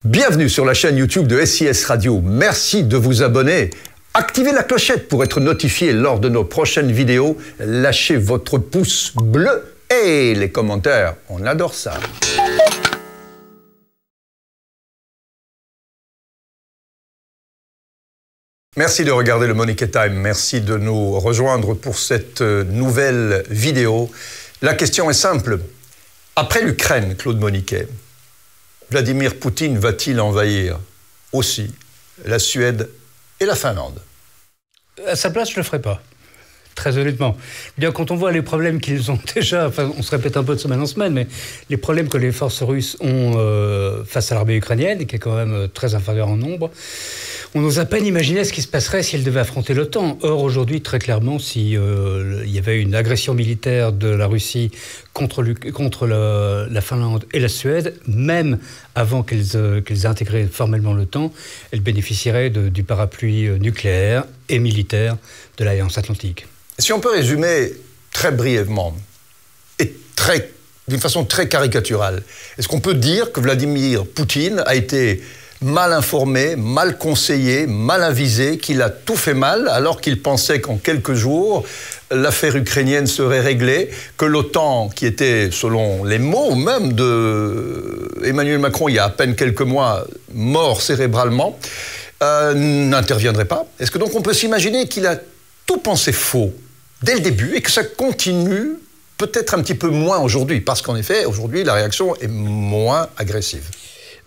Bienvenue sur la chaîne YouTube de SIS Radio. Merci de vous abonner. Activez la clochette pour être notifié lors de nos prochaines vidéos. Lâchez votre pouce bleu et les commentaires, on adore ça. Merci de regarder le Monique Time. Merci de nous rejoindre pour cette nouvelle vidéo. La question est simple. Après l'Ukraine, Claude Moniquet, Vladimir Poutine va-t-il envahir aussi la Suède et la Finlande? À sa place, je ne le ferai pas. Très honnêtement. Bien, quand on voit les problèmes qu'ils ont déjà, enfin, on se répète un peu de semaine en semaine, mais les problèmes que les forces russes ont face à l'armée ukrainienne, qui est quand même très inférieure en nombre, on n'ose à peine imaginer ce qui se passerait si elle devait affronter l'OTAN. Or, aujourd'hui, très clairement, si il y avait une agression militaire de la Russie contre la Finlande et la Suède, même avant qu'elles aient intégré formellement l'OTAN, elles bénéficieraient du parapluie nucléaire et militaire de l'Alliance Atlantique. Si on peut résumer très brièvement et d'une façon très caricaturale, est-ce qu'on peut dire que Vladimir Poutine a été mal informé, mal conseillé, mal avisé, qu'il a tout fait mal alors qu'il pensait qu'en quelques jours, l'affaire ukrainienne serait réglée, que l'OTAN, qui était, selon les mots même d'Emmanuel Macron il y a à peine quelques mois, mort cérébralement, n'interviendrait pas? Est-ce que donc on peut s'imaginer qu'il a tout pensé faux dès le début et que ça continue peut-être un petit peu moins aujourd'hui? Parce qu'en effet, aujourd'hui, la réaction est moins agressive.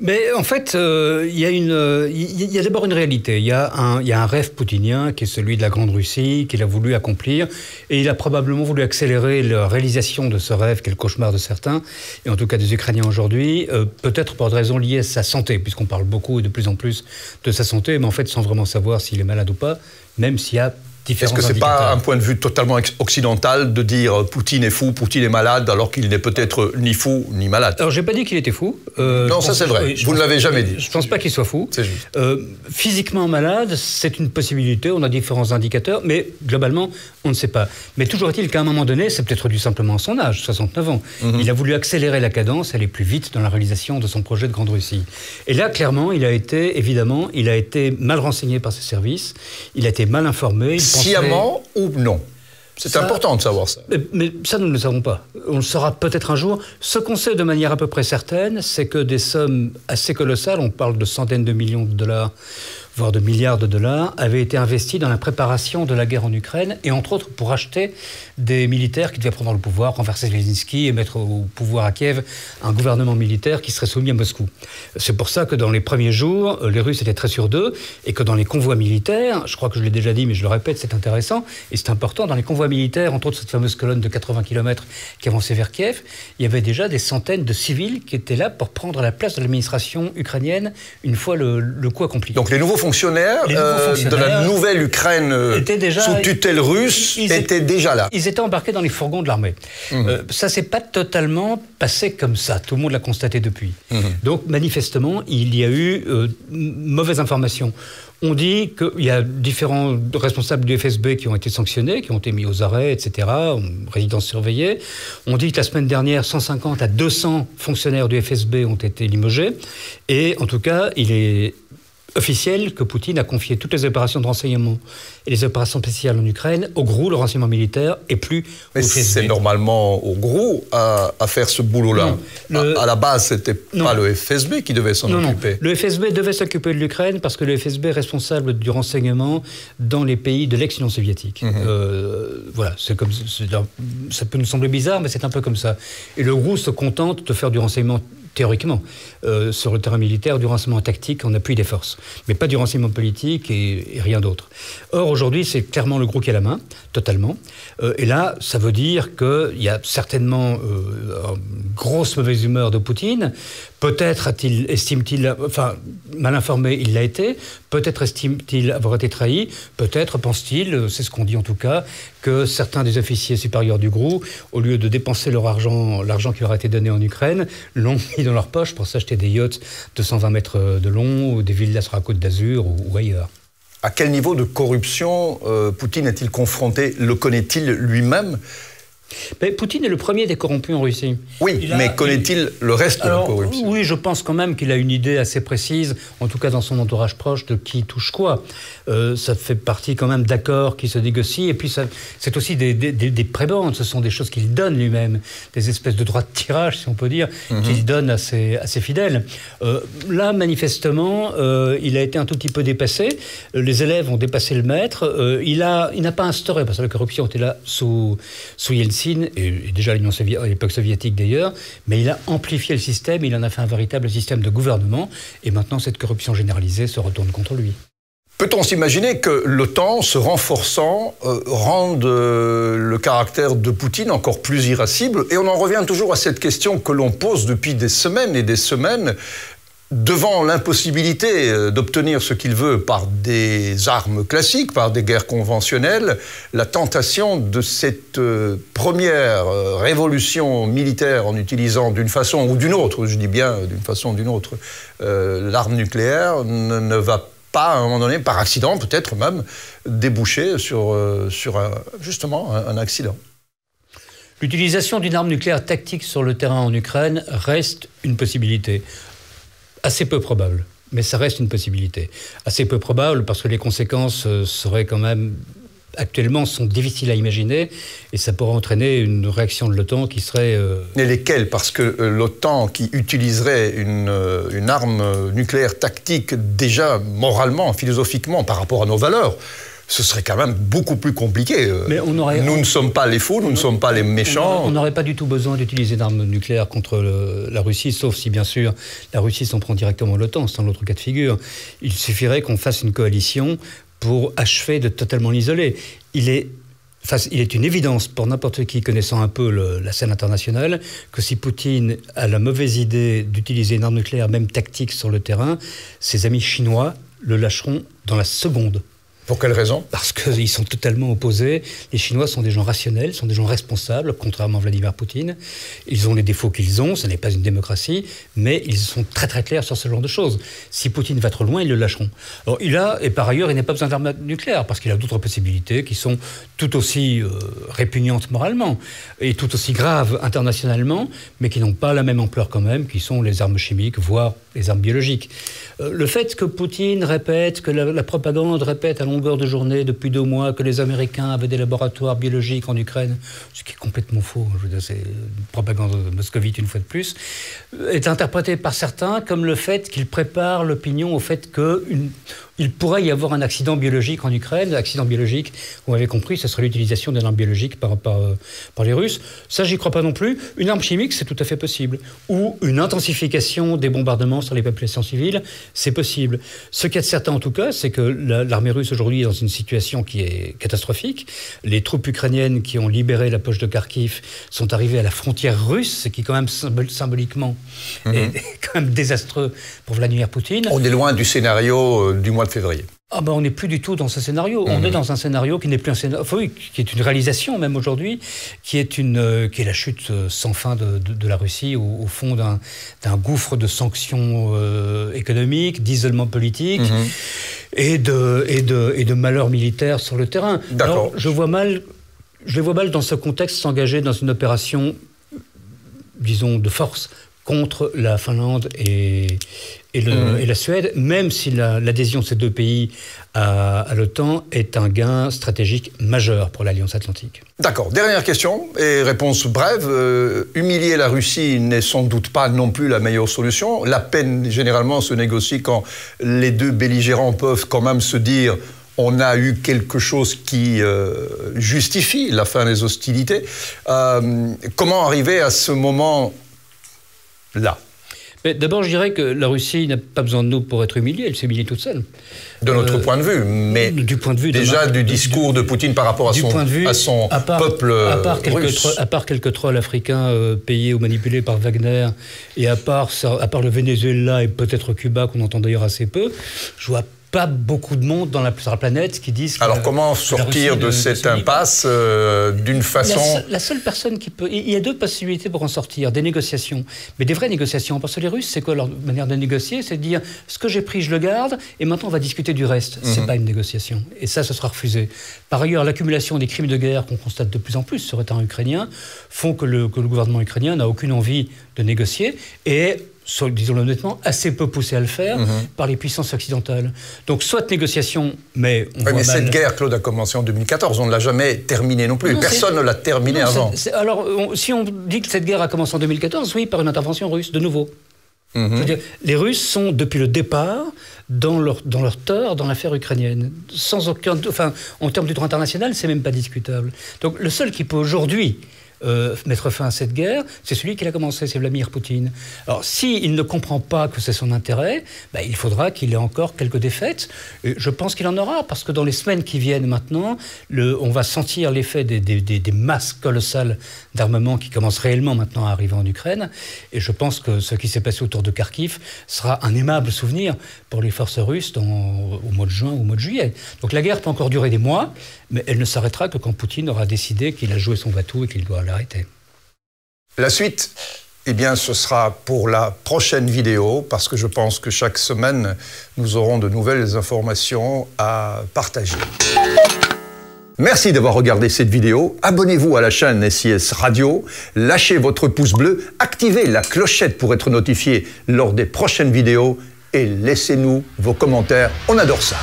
Mais en fait, il y a d'abord une réalité. Il y a un rêve poutinien qui est celui de la Grande Russie, qu'il a voulu accomplir, et il a probablement voulu accélérer la réalisation de ce rêve, qui est le cauchemar de certains, et en tout cas des Ukrainiens aujourd'hui, peut-être pour des raisons liées à sa santé, puisqu'on parle beaucoup et de plus en plus de sa santé, mais en fait sans vraiment savoir s'il est malade ou pas, même s'il y a différents indicateurs. Est-ce que c'est pas un point de vue totalement occidental de dire Poutine est fou, Poutine est malade, alors qu'il n'est peut-être ni fou ni malade? Alors j'ai pas dit qu'il était fou. Non, ça c'est vrai. Vous ne l'avez jamais dit. Je pense pas qu'il soit fou. C'est juste. Physiquement malade, c'est une possibilité. On a différents indicateurs, mais globalement, on ne sait pas. Mais toujours est-il qu'à un moment donné, c'est peut-être dû simplement à son âge, 69 ans. Il a voulu accélérer la cadence, aller plus vite dans la réalisation de son projet de Grande Russie. Et là, clairement, il a été mal renseigné par ses services. Il a été mal informé. Sciemment ou non? C'est important de savoir ça. Mais ça, nous ne le savons pas. On le saura peut-être un jour. Ce qu'on sait de manière à peu près certaine, c'est que des sommes assez colossales, on parle de centaines de millions de dollars, voire de milliards de dollars, avaient été investis dans la préparation de la guerre en Ukraine, et entre autres pour acheter des militaires qui devaient prendre le pouvoir, renverser Zelensky et mettre au pouvoir à Kiev un gouvernement militaire qui serait soumis à Moscou. C'est pour ça que dans les premiers jours, les Russes étaient très sûrs d'eux, et que dans les convois militaires, je crois que je l'ai déjà dit, mais je le répète, c'est intéressant, et c'est important, dans les convois militaires, entre autres cette fameuse colonne de 80 km qui avançait vers Kiev, il y avait déjà des centaines de civils qui étaient là pour prendre la place de l'administration ukrainienne une fois le coup accompli. Donc les nouveaux fonctionnaires de la nouvelle Ukraine sous tutelle russe étaient déjà là. Ils étaient embarqués dans les fourgons de l'armée. Ça s'est pas totalement passé comme ça. Tout le monde l'a constaté depuis. Donc manifestement, il y a eu mauvaise information. On dit qu'il y a différents responsables du FSB qui ont été sanctionnés, qui ont été mis aux arrêts, etc., en résidence surveillée. On dit que la semaine dernière, 150 à 200 fonctionnaires du FSB ont été limogés. Et en tout cas, il est officiel que Poutine a confié toutes les opérations de renseignement et les opérations spéciales en Ukraine au GRU, le renseignement militaire, et plus au FSB. C'est normalement au GRU à faire ce boulot-là. À la base, c'était pas le FSB qui devait s'en occuper. Le FSB devait s'occuper de l'Ukraine parce que le FSB est responsable du renseignement dans les pays de l'ex-Union soviétique. Voilà, ça peut nous sembler bizarre, mais c'est un peu comme ça. Et le GRU se contente de faire du renseignement théoriquement, sur le terrain militaire, du renseignement tactique en appui des forces, mais pas du renseignement politique et rien d'autre. Or, aujourd'hui, c'est clairement le groupe qui a la main, totalement. Et là, ça veut dire qu'il y a certainement une grosse mauvaise humeur de Poutine. Peut-être estime-t-il, enfin, mal informé, il l'a été. Peut-être estime-t-il avoir été trahi. Peut-être pense-t-il, c'est ce qu'on dit en tout cas, que certains des officiers supérieurs du GRU, au lieu de dépenser leur argent, l'argent qui leur a été donné en Ukraine, l'ont mis dans leur poche pour s'acheter des yachts de 120 mètres de long, ou des villas sur la Côte d'Azur ou ailleurs. À quel niveau de corruption Poutine est-il confronté? Le connaît-il lui-même? Mais Poutine est le premier des corrompus en Russie. Oui, mais connaît-il le reste de la corruption? Oui, je pense quand même qu'il a une idée assez précise, en tout cas dans son entourage proche, de qui touche quoi. Ça fait partie quand même d'accords qui se négocient, et puis c'est aussi des prébendes, ce sont des choses qu'il donne lui-même, des espèces de droits de tirage, si on peut dire, qu'il donne à ses fidèles. Là, manifestement, il a été un tout petit peu dépassé, les élèves ont dépassé le maître, il n'a pas instauré, parce que la corruption était là sous Yeltsin, et déjà à l'époque soviétique d'ailleurs, mais il a amplifié le système, il en a fait un véritable système de gouvernement, et maintenant cette corruption généralisée se retourne contre lui. Peut-on s'imaginer que l'OTAN, se renforçant, rende le caractère de Poutine encore plus irascible? Et on en revient toujours à cette question que l'on pose depuis des semaines et des semaines, devant l'impossibilité d'obtenir ce qu'il veut par des armes classiques, par des guerres conventionnelles, la tentation de cette première révolution militaire en utilisant d'une façon ou d'une autre, je dis bien d'une façon ou d'une autre, l'arme nucléaire ne va pas, à un moment donné, par accident peut-être même, déboucher sur justement un accident. L'utilisation d'une arme nucléaire tactique sur le terrain en Ukraine reste une possibilité. Assez peu probable, mais ça reste une possibilité. Assez peu probable parce que les conséquences seraient quand même, actuellement, sont difficiles à imaginer et ça pourrait entraîner une réaction de l'OTAN qui serait... Et lesquelles? Parce que l'OTAN qui utiliserait une arme nucléaire tactique déjà moralement, philosophiquement, par rapport à nos valeurs, ce serait quand même beaucoup plus compliqué. Mais nous ne sommes pas les fous, nous ne sommes pas les méchants. On n'aurait pas du tout besoin d'utiliser d'armes nucléaires contre la Russie, sauf si, bien sûr, la Russie s'en prend directement à l'OTAN, c'est dans l'autre cas de figure. Il suffirait qu'on fasse une coalition pour achever de totalement l'isoler. Il est une évidence pour n'importe qui connaissant un peu la scène internationale que si Poutine a la mauvaise idée d'utiliser une arme nucléaire, même tactique, sur le terrain, ses amis chinois le lâcheront dans la seconde. Pour quelle raison? Parce qu'ils sont totalement opposés. Les Chinois sont des gens rationnels, sont des gens responsables, contrairement à Vladimir Poutine. Ils ont les défauts qu'ils ont, ce n'est pas une démocratie, mais ils sont très très clairs sur ce genre de choses. Si Poutine va trop loin, ils le lâcheront. Alors et par ailleurs, il n'a pas besoin d'armes nucléaires, parce qu'il a d'autres possibilités qui sont tout aussi répugnantes moralement, et tout aussi graves internationalement, mais qui n'ont pas la même ampleur quand même, qui sont les armes chimiques, voire les armes biologiques. Le fait que Poutine répète, que la propagande répète à longueur de journée depuis 2 mois que les Américains avaient des laboratoires biologiques en Ukraine, ce qui est complètement faux, je veux dire, c'est une propagande moscovite une fois de plus, est interprété par certains comme le fait qu'il prépare l'opinion au fait qu'il pourrait y avoir un accident biologique en Ukraine. L'accident biologique, vous m'avez compris, ce serait l'utilisation d'une arme biologique par les Russes. Ça, j'y crois pas non plus. Une arme chimique, c'est tout à fait possible. Ou une intensification des bombardements sur les populations civiles, c'est possible. Ce qu'il y a de certain, en tout cas, c'est que l'armée russe aujourd'hui est dans une situation qui est catastrophique. Les troupes ukrainiennes qui ont libéré la poche de Kharkiv sont arrivées à la frontière russe, ce qui, quand même, symboliquement, est quand même désastreux pour Vladimir Poutine. On est loin du scénario du mois de février. Ah ben on n'est plus du tout dans ce scénario. On est dans un scénario qui n'est plus un scénario, enfin, oui, qui est une réalisation même aujourd'hui, qui est la chute sans fin de la Russie au fond d'un gouffre de sanctions économiques, d'isolement politique et de malheurs militaires sur le terrain. Alors, je les vois mal dans ce contexte s'engager dans une opération, disons, de force contre la Finlande et la Suède, même si l'adhésion de ces 2 pays à l'OTAN est un gain stratégique majeur pour l'Alliance Atlantique. D'accord. Dernière question, et réponse brève. Humilier la Russie n'est sans doute pas non plus la meilleure solution. La paix, généralement, se négocie quand les 2 belligérants peuvent quand même se dire on a eu quelque chose qui justifie la fin des hostilités. Comment arriver à ce moment-là? D'abord, je dirais que la Russie n'a pas besoin de nous pour être humiliée, elle s'est humiliée toute seule. De notre point de vue, mais du point de vue déjà du discours de Poutine par rapport à son peuple russe. À part quelques trolls africains payés ou manipulés par Wagner, et à part le Venezuela et peut-être Cuba, qu'on entend d'ailleurs assez peu, je vois pas beaucoup de monde sur la planète qui disent... Alors comment sortir de cette impasse d'une façon... La seule personne qui peut... Il y a deux possibilités pour en sortir, des négociations, mais des vraies négociations. Parce que les Russes, c'est quoi leur manière de négocier? C'est de dire, ce que j'ai pris, je le garde, et maintenant on va discuter du reste. C'est pas une négociation. Et ça, ce sera refusé. Par ailleurs, l'accumulation des crimes de guerre qu'on constate de plus en plus sur le terrain ukrainien font que le gouvernement ukrainien n'a aucune envie de négocier et disons-le honnêtement, assez peu poussé à le faire par les puissances occidentales. Donc, soit négociation, mais on voit mal... cette guerre, Claude, a commencé en 2014. On ne l'a jamais terminée non plus. Personne ne l'a terminée avant. Alors, si on dit que cette guerre a commencé en 2014, oui, par une intervention russe, de nouveau. C'est-à-dire, les Russes sont, depuis le départ, dans leur tort dans l'affaire ukrainienne. Sans aucun... Enfin, en termes du droit international, c'est même pas discutable. Donc, le seul qui peut aujourd'hui... mettre fin à cette guerre, c'est celui qui l'a commencé, c'est Vladimir Poutine. Alors, s'il ne comprend pas que c'est son intérêt, il faudra qu'il ait encore quelques défaites. Et je pense qu'il en aura, parce que dans les semaines qui viennent maintenant, on va sentir l'effet des masses colossales d'armement qui commencent réellement maintenant à arriver en Ukraine. Et je pense que ce qui s'est passé autour de Kharkiv sera un aimable souvenir pour les forces russes au mois de juin ou au mois de juillet. Donc la guerre peut encore durer des mois, mais elle ne s'arrêtera que quand Poutine aura décidé qu'il a joué son va-tout et qu'il doit l'arrêter. La suite, eh bien, ce sera pour la prochaine vidéo, parce que je pense que chaque semaine, nous aurons de nouvelles informations à partager. Merci d'avoir regardé cette vidéo. Abonnez-vous à la chaîne SIS Radio, lâchez votre pouce bleu, activez la clochette pour être notifié lors des prochaines vidéos et laissez-nous vos commentaires. On adore ça.